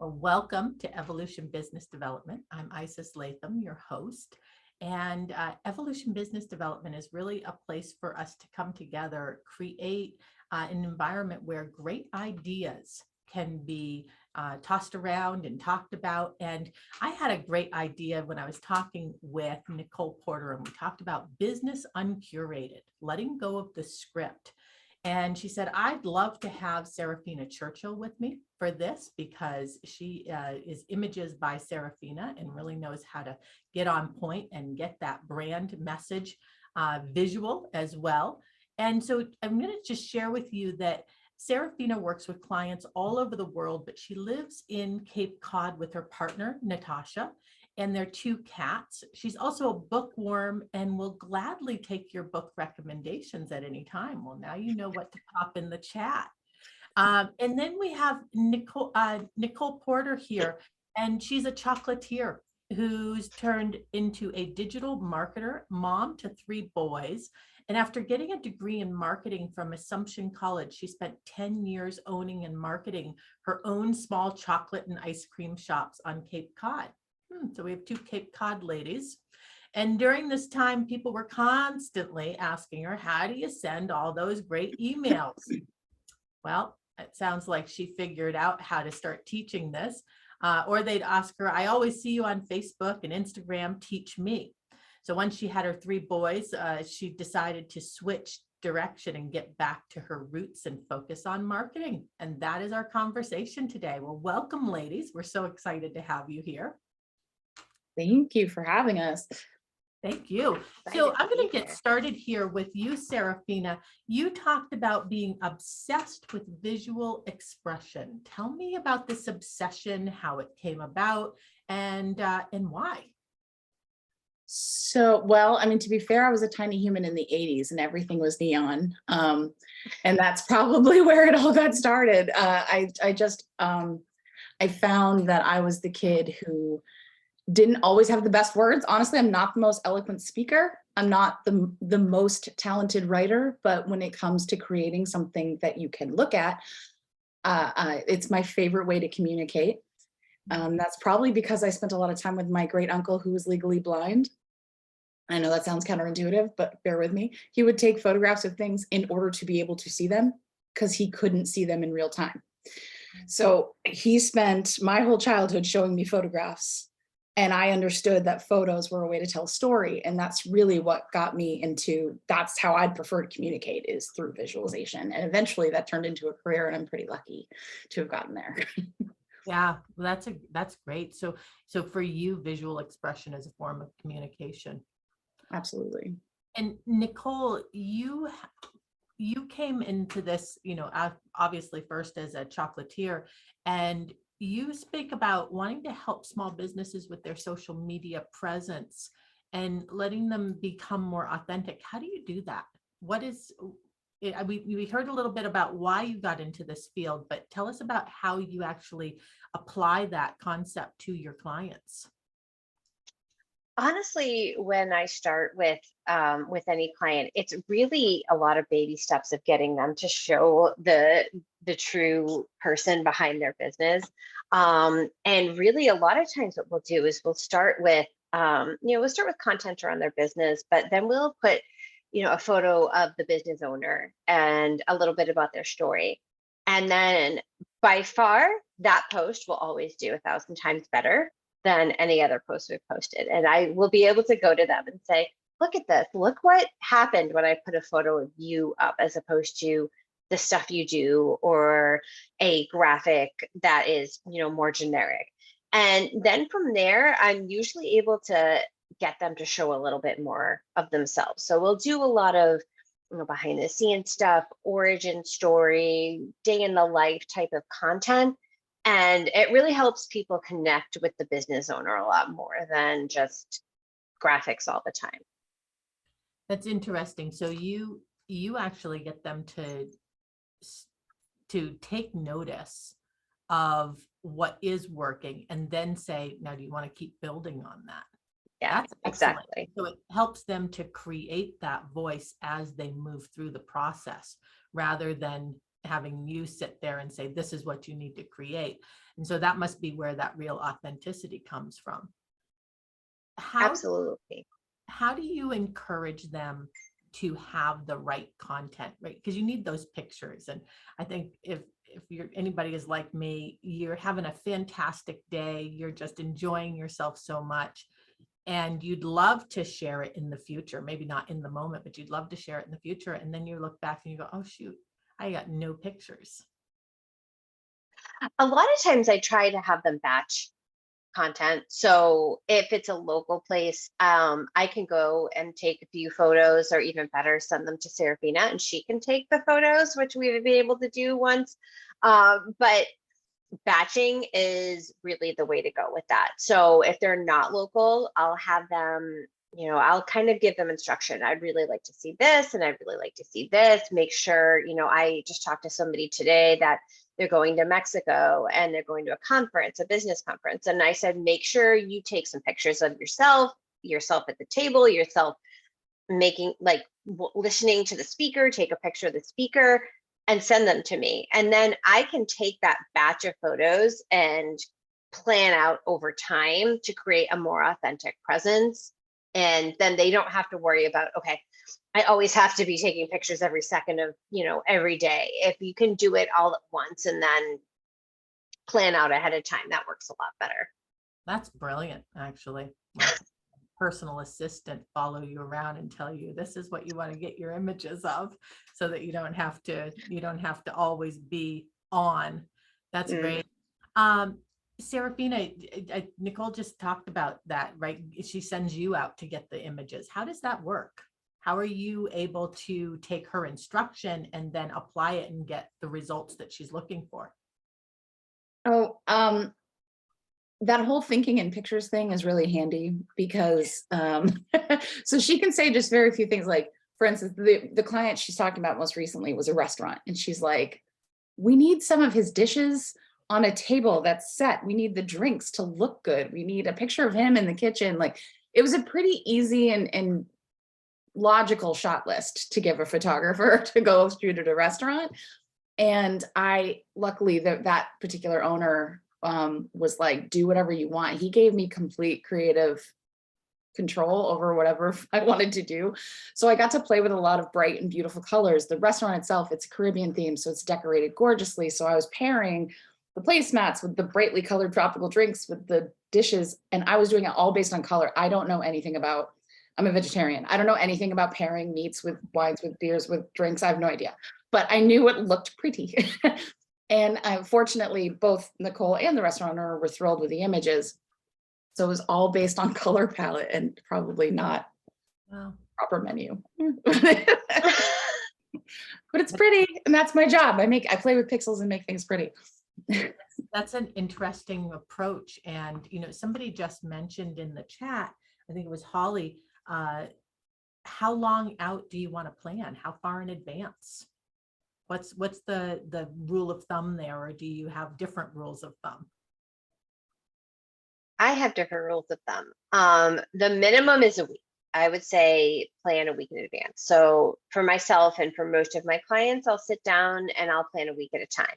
Well, welcome to Evolution Business Development. I'm Isis Latham, your host. And Evolution Business Development is really a place for us to come together, create an environment where great ideas can be tossed around and talked about. And I had a great idea when I was talking with Nicole Porter, and we talked about business uncurated, letting go of the script. And she said, I'd love to have Saraphina Churchill with me for this because she is Images by Saraphina and really knows how to get on point and get that brand message visual as well. And so I'm going to just share with you that Saraphina works with clients all over the world, but she lives in Cape Cod with her partner, Natasha, and their two cats. She's also a bookworm and will gladly take your book recommendations at any time. Well, now you know what to pop in the chat. And then we have Nicole Porter here, and she's a chocolatier who's turned into a digital marketer, mom to 3 boys. And after getting a degree in marketing from Assumption College, she spent 10 years owning and marketing her own small chocolate and ice cream shops on Cape Cod. So we have 2 Cape Cod ladies. And during this time, people were constantly asking her, how do you send all those great emails? Well, it sounds like she figured out how to start teaching this. Or they'd ask her, I always see you on Facebook and Instagram, teach me. So once she had her 3 boys, she decided to switch direction and get back to her roots and focus on marketing. And that is our conversation today. Well, welcome, ladies. We're so excited to have you here. Thank you for having us. Thank you. So I'm going to get started here with you, Saraphina. You talked about being obsessed with visual expression. Tell me about this obsession, how it came about, and why. So, well, I mean, to be fair, I was a tiny human in the 80s and everything was neon. And that's probably where it all got started. I found that I was the kid who didn't always have the best words. Honestly, I'm not the most eloquent speaker. I'm not the most talented writer, but when it comes to creating something that you can look at, it's my favorite way to communicate. That's probably because I spent a lot of time with my great uncle who was legally blind. I know that sounds counterintuitive, but bear with me. He would take photographs of things in order to be able to see them because he couldn't see them in real time. So he spent my whole childhood showing me photographs, and I understood that photos were a way to tell a story. And that's really what got me into, that's how I'd prefer to communicate, is through visualization. And eventually that turned into a career, and I'm pretty lucky to have gotten there. Yeah, well, that's great. So for you, visual expression is a form of communication. Absolutely. And Nicole, you came into this, obviously first as a chocolatier, and you speak about wanting to help small businesses with their social media presence and letting them become more authentic. How do you do that? We heard a little bit about why you got into this field, but tell us about how you actually apply that concept to your clients. Honestly, when I start with any client, it's really a lot of baby steps of getting them to show the true person behind their business. And really, a lot of times, what we'll do is we'll start with content around their business, but then we'll put a photo of the business owner and a little bit about their story, and then by far that post will always do 1,000 times better than any other post we've posted. And I will be able to go to them and say, look at this, look what happened when I put a photo of you up, as opposed to the stuff you do or a graphic that is, more generic. And then from there, I'm usually able to get them to show a little bit more of themselves. So we'll do a lot of behind the scenes stuff, origin story, day in the life type of content. And it really helps people connect with the business owner a lot more than just graphics all the time. That's interesting. So you actually get them to take notice of what is working and then say, now, do you want to keep building on that? Yeah, exactly. So it helps them to create that voice as they move through the process, rather than having you sit there and say, this is what you need to create. And so that must be where that real authenticity comes from. Absolutely. How do you encourage them to have the right content, right? Because you need those pictures. And I think if anybody is like me, you're having a fantastic day, you're just enjoying yourself so much, and you'd love to share it in the future, maybe not in the moment, but you'd love to share it in the future. And then you look back and you go, oh shoot, I got no pictures. A lot of times I try to have them batch content. So if it's a local place, I can go and take a few photos, or even better, send them to Saraphina and she can take the photos, which we would be able to do once. But batching is really the way to go with that. So if they're not local, I'll have them, I'll kind of give them instruction. I'd really like to see this, and I'd really like to see this. Make sure, I just talked to somebody today that they're going to Mexico and they're going to a conference, a business conference. And I said, make sure you take some pictures of yourself at the table, yourself making, like, listening to the speaker, take a picture of the speaker and send them to me. And then I can take that batch of photos and plan out over time to create a more authentic presence. And then they don't have to worry about, okay, I always have to be taking pictures every second of, every day. If you can do it all at once and then plan out ahead of time, that works a lot better. That's brilliant, actually. Like, personal assistant follow you around and tell you this is what you want to get your images of, so that you don't have to always be on. That's great. Saraphina, Nicole just talked about that, right? She sends you out to get the images. How does that work? How are you able to take her instruction and then apply it and get the results that she's looking for? That whole thinking in pictures thing is really handy because so she can say just very few things. Like, for instance, the client she's talking about most recently was a restaurant, and she's like, we need some of his dishes on a table that's set. We need the drinks to look good. We need a picture of him in the kitchen. Like, it was a pretty easy and logical shot list to give a photographer to go shoot at a restaurant. And luckily that particular owner was like, do whatever you want. He gave me complete creative control over whatever I wanted to do. So I got to play with a lot of bright and beautiful colors. The restaurant itself, it's a Caribbean theme, so it's decorated gorgeously. So I was pairing the placemats with the brightly colored tropical drinks with the dishes, and I was doing it all based on color. I don't know anything about, I'm a vegetarian. I don't know anything about pairing meats with wines, with beers, with drinks. I have no idea, but I knew it looked pretty. And fortunately, both Nicole and the restaurant owner were thrilled with the images. So it was all based on color palette and probably not proper menu. But it's pretty, and that's my job. I play with pixels and make things pretty. That's an interesting approach. And, somebody just mentioned in the chat, I think it was Holly, how long out do you want to plan? How far in advance? What's the rule of thumb there, or do you have different rules of thumb? I have different rules of thumb. The minimum is a week. I would say plan a week in advance. So for myself and for most of my clients, I'll sit down and I'll plan a week at a time.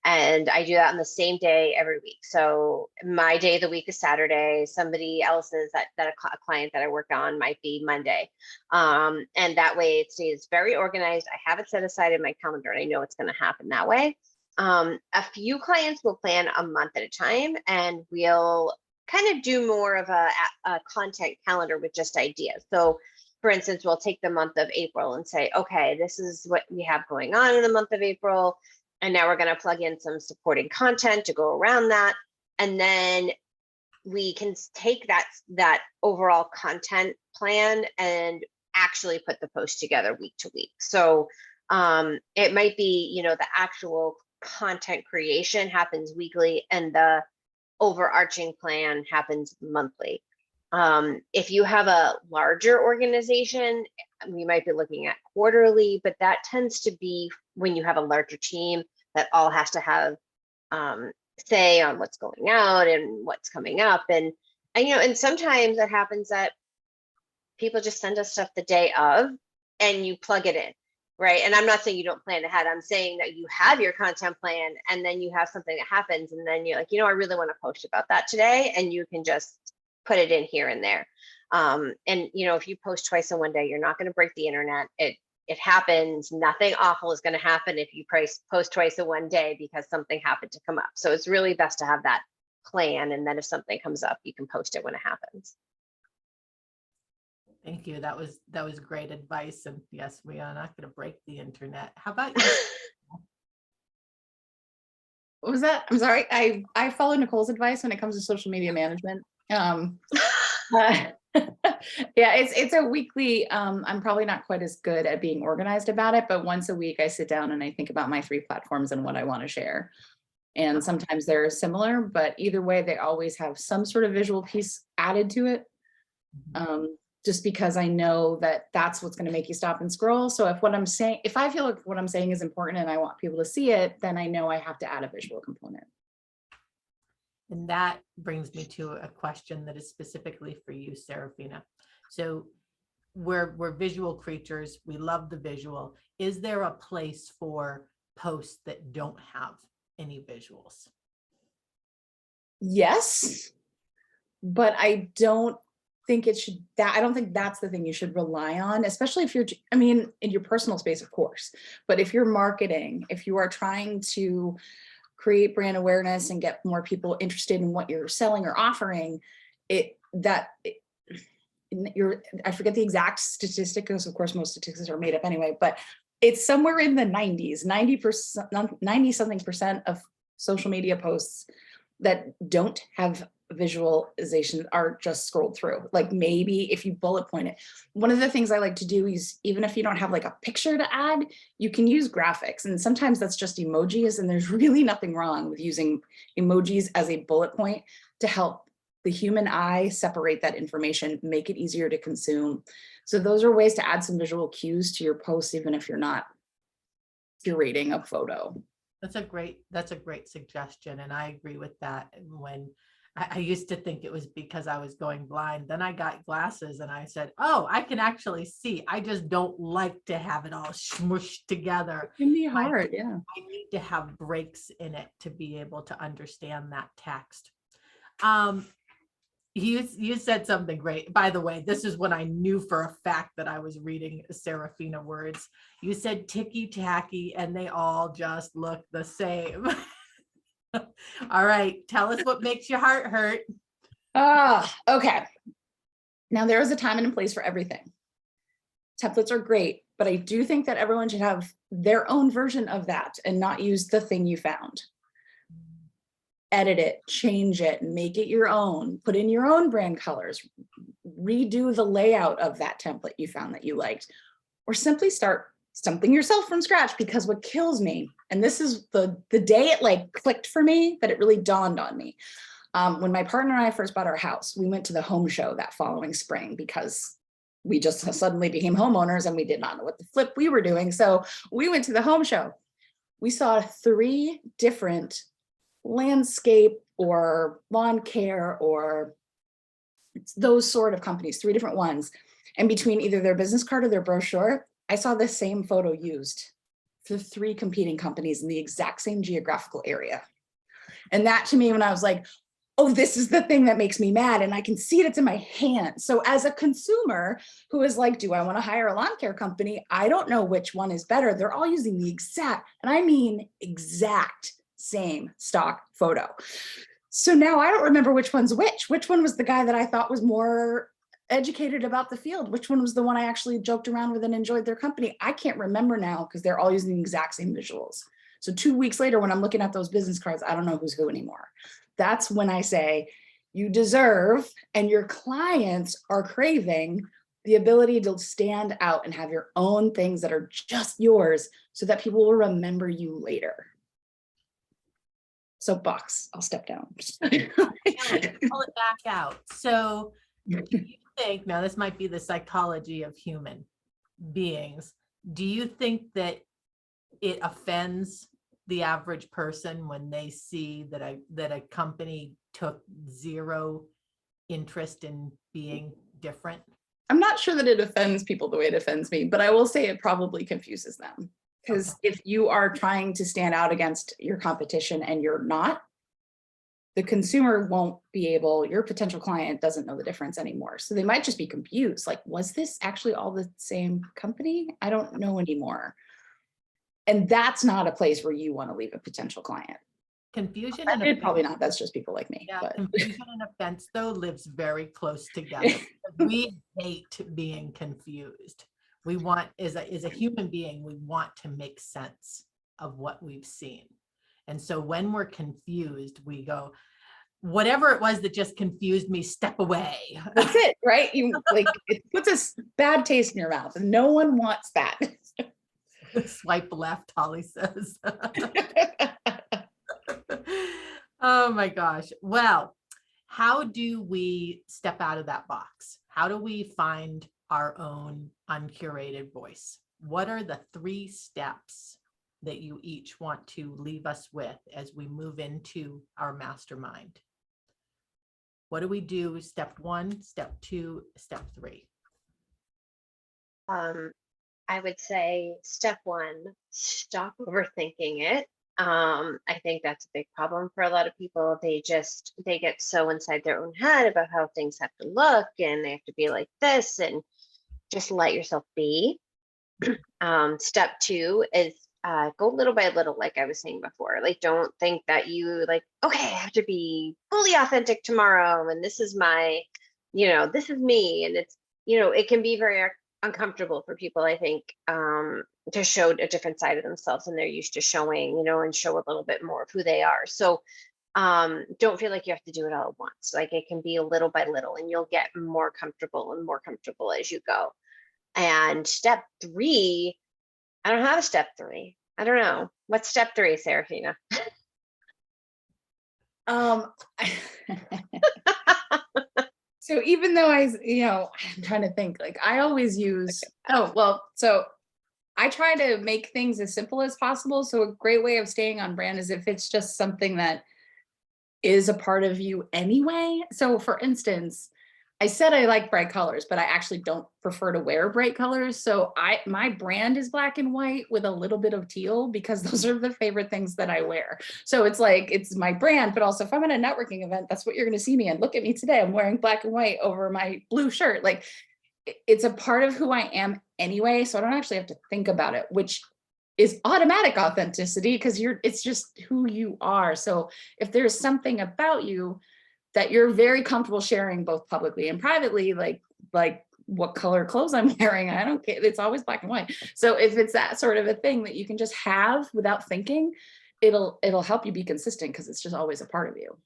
And I do that on the same day every week. So my day of the week is Saturday. Somebody else's that a client that I work on might be Monday. And that way it stays very organized. I have it set aside in my calendar and I know it's going to happen that way. A few clients will plan a month at a time, and we'll kind of do more of a content calendar with just ideas. So for instance, we'll take the month of April and say, okay, this is what we have going on in the month of April. And now we're going to plug in some supporting content to go around that. And then we can take that overall content plan and actually put the post together week to week. So it might be, the actual content creation happens weekly and the overarching plan happens monthly. If you have a larger organization, we might be looking at quarterly, but that tends to be when you have a larger team that all has to have say on what's going out and what's coming up. And sometimes it happens that people just send us stuff the day of and you plug it in. right? And I'm not saying you don't plan ahead. I'm saying that you have your content plan and then you have something that happens and then you're like, I really want to post about that today. And you can just put it in here and there. And if you post twice in one day, you're not going to break the internet. It happens. Nothing awful is going to happen if you post twice in one day because something happened to come up. So it's really best to have that plan. And then if something comes up, you can post it when it happens. Thank you. That was great advice. And yes, we are not going to break the internet. How about you? What was that? I'm sorry. I follow Nicole's advice when it comes to social media management. Yeah, it's a weekly, I'm probably not quite as good at being organized about it, but once a week I sit down and I think about my 3 platforms and what I want to share. And sometimes they're similar, but either way, they always have some sort of visual piece added to it. Just because I know that that's what's going to make you stop and scroll. So if I feel like what I'm saying is important and I want people to see it, then I know I have to add a visual component. And that brings me to a question that is specifically for you, Saraphina. So we're visual creatures. We love the visual. Is there a place for posts that don't have any visuals? Yes, but I don't think I don't think that's the thing you should rely on, especially if you're, in your personal space, of course, but if you're marketing, if you are trying to create brand awareness and get more people interested in what you're selling or offering, I forget the exact statistic because of course most statistics are made up anyway, but it's somewhere in the 90s, 90 something percent of social media posts that don't have visualization are just scrolled through. Like maybe if you bullet point it. One of the things I like to do is, even if you don't have like a picture to add, you can use graphics. And sometimes that's just emojis, and there's really nothing wrong with using emojis as a bullet point to help the human eye separate that information, make it easier to consume. So those are ways to add some visual cues to your posts, even if you're not curating a photo. That's a great suggestion. And I agree with that. When I used to think it was because I was going blind. Then I got glasses and I said, oh, I can actually see. I just don't like to have it all smooshed together. It can be hard, yeah. I need to have breaks in it to be able to understand that text. You said something great. By the way, this is when I knew for a fact that I was reading Saraphina words. You said ticky tacky and they all just look the same. All right, tell us what makes your heart hurt. Okay. Now there is a time and a place for everything. Templates are great, but I do think that everyone should have their own version of that and not use the thing you found. Edit it, change it, make it your own, put in your own brand colors, redo the layout of that template you found that you liked, or simply start something yourself from scratch. Because what kills me, and this is the day it like clicked for me, that it really dawned on me. When my partner and I first bought our house, we went to the home show that following spring because we just suddenly became homeowners and we did not know what the flip we were doing. So we went to the home show. We saw 3 different landscape or lawn care or those sort of companies, 3 different ones. And between either their business card or their brochure, I saw the same photo used for 3 competing companies in the exact same geographical area. And that to me, when I was like, oh, this is the thing that makes me mad, and I can see it, it's in my hand. So as a consumer who is like, do I want to hire a lawn care company? I don't know which one is better. They're all using the exact, and I mean exact same stock photo. So now I don't remember which one's which one was the guy that I thought was more educated about the field, which one was the one I actually joked around with and enjoyed their company. I can't remember now because they're all using the exact same visuals. So 2 weeks later, when I'm looking at those business cards, I don't know who's who anymore. That's when I say you deserve, and your clients are craving, the ability to stand out and have your own things that are just yours so that people will remember you later. Soapbox, I'll step down. Pull it back out. So do you think, now this might be the psychology of human beings, do you think that it offends the average person when they see that a company took 0 interest in being different? I'm not sure that it offends people the way it offends me, but I will say it probably confuses them. Because if you are trying to stand out against your competition and you're not, the consumer won't be able, your potential client doesn't know the difference anymore. So they might just be confused. Like, was this actually all the same company? I don't know anymore. And that's not a place where you want to leave a potential client. Confusion and Probably offense. not. That's just people like me. Yeah, But confusion and offense though lives very close together. We hate being confused. We want, as a human being, we want to make sense of what we've seen. And so when we're confused, we go, whatever it was that just confused me, step away. that's it, right? You like, it puts a bad taste in your mouth and no one wants that. Swipe left, Holly says. Oh my gosh. Well, how do we step out of that box? How do we find our own uncurated voice? What are the 3 steps that you each want to leave us with as we move into our mastermind? What do we do? Step 1, step 2, step 3. I would say step 1, stop overthinking it. I think that's a big problem for a lot of people. They get so inside their own head about how things have to look and they have to be like this, and just let yourself be. Step 2 is go little by little, like I was saying before. Like, don't think that you like, okay, I have to be fully authentic tomorrow, and this is my, this is me. And it's, it can be very uncomfortable for people, I think, to show a different side of themselves, and they're used to showing, and show a little bit more of who they are. So don't feel like you have to do it all at once. Like, it can be a little by little, and you'll get more comfortable and more comfortable as you go. And step 3, I don't have a step 3. I don't know. What's step 3, Saraphina? So even though I'm trying to think, like, I always use, so I try to make things as simple as possible. So a great way of staying on brand is if it's just something that is a part of you anyway. So for instance, I said I like bright colors, but I actually don't prefer to wear bright colors. So my brand is black and white with a little bit of teal, because those are the favorite things that I wear. So it's like, it's my brand, but also if I'm at a networking event, that's what you're going to see me in. Look at me today. I'm wearing black and white over my blue shirt. Like, it's a part of who I am anyway. So I don't actually have to think about it, which is automatic authenticity, because it's just who you are. So if there's something about you that you're very comfortable sharing both publicly and privately, like what color clothes I'm wearing, I don't care. It's always black and white. So if it's that sort of a thing that you can just have without thinking, it'll help you be consistent, because it's just always a part of you.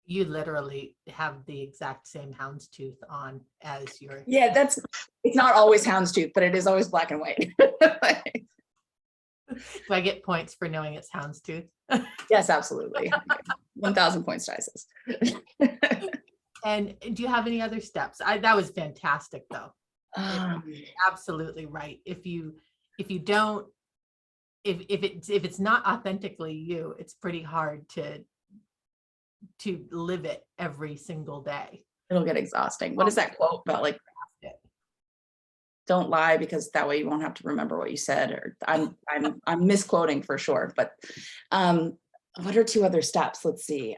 You literally have the exact same houndstooth on as your. Yeah, it's not always houndstooth, but it is always black and white. Do I get points for knowing it's houndstooth? Yes, absolutely. 1,000 points to Isis. And do you have any other steps? That was fantastic though. Absolutely right. If it's not authentically you, it's pretty hard to live it every single day. It'll get exhausting. What is that quote about? Like, don't lie, because that way you won't have to remember what you said. Or I'm misquoting for sure. But what are 2 other steps? Let's see.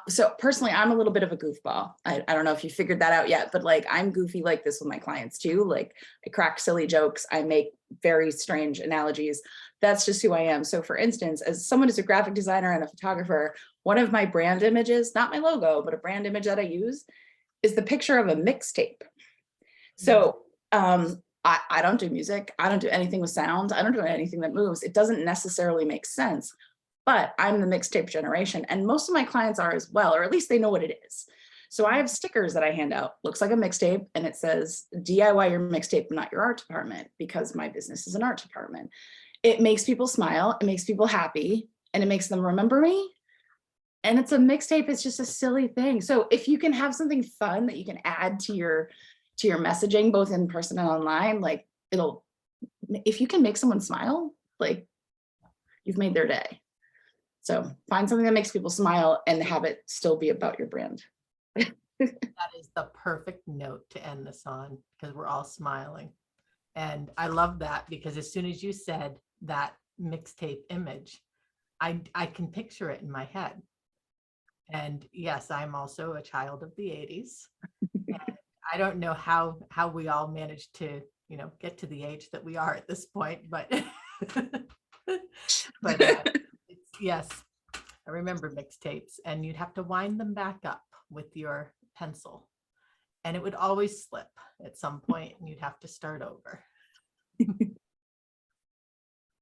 So personally, I'm a little bit of a goofball. I don't know if you figured that out yet, but like, I'm goofy like this with my clients too. Like, I crack silly jokes. I make very strange analogies. That's just who I am. So for instance, as someone who's a graphic designer and a photographer, one of my brand images, not my logo, but a brand image that I use, is the picture of a mixtape. So I don't do music. I don't do anything with sound. I don't do anything that moves. It doesn't necessarily make sense, but I'm the mixtape generation, and most of my clients are as well, or at least they know what it is. So I have stickers that I hand out. Looks like a mixtape, and it says DIY your mixtape, not your art department, because my business is an art department. It makes people smile, it makes people happy, and it makes them remember me. And it's a mixtape. It's just a silly thing. So if you can have something fun that you can add to your messaging, both in person and online, like, if you can make someone smile, like, you've made their day. So find something that makes people smile and have it still be about your brand. That is the perfect note to end this on because we're all smiling. And I love that because as soon as you said that mixtape image, I can picture it in my head. And yes, I'm also a child of the 80s. And I don't know how we all managed to, get to the age that we are at this point, but yes, I remember mixtapes, and you'd have to wind them back up with your pencil, and it would always slip at some point, and you'd have to start over.